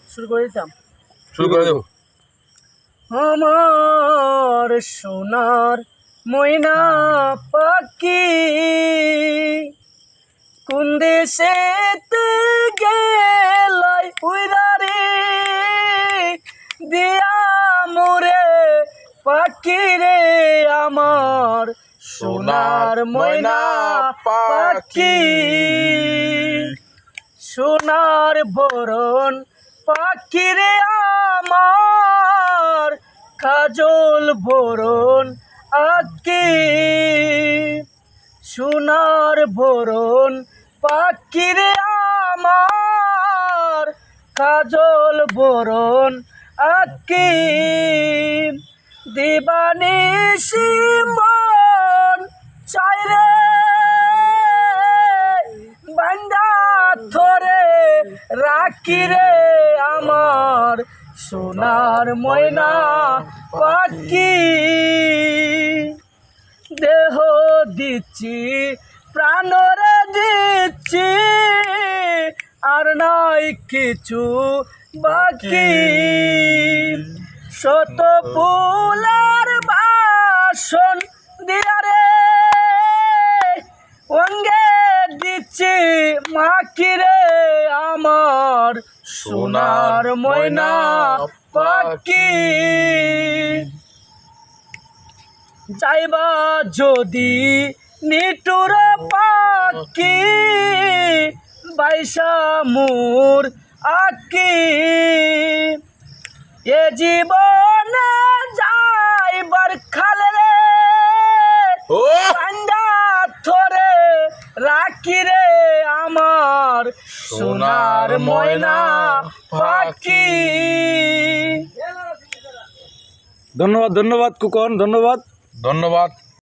শুরু করে দিতাম। শুরু করে দেব। আমার সোনার ময়না পাখি কোন দেশেতে গেলাই উইরা রে দিয়া মোরে পাখি রে আমার সোনার ময়না পাখি সোনার বরণ পাখি রে আমার কাজল বরণ আঁকি সোনার বরণ পাখি রে আমার কাজল বরণ আঁকি দিবানিশি মন চাই রে বান্দা ধরে রাখি রে আমার সোনার ময়না পাখি দেহ দিচ্ছি প্রাণরে দিচ্ছি আর নাই কিছু বাকি শত ফুলের বাসন দিয়া রে অঙ্গে দিচ্ছি মাখি রে আমার সোনার ময়না পাখি যাইবা যদি নিটুর পাখি বাইসা মোর আঁকি এ জীবনে যাইবার খালে রে বান্দা ধরে রাখি রে আমার সোনার ময়না পাখি। ধন্যবাদ ধন্যবাদ কুকন, ধন্যবাদ ধন্যবাদ।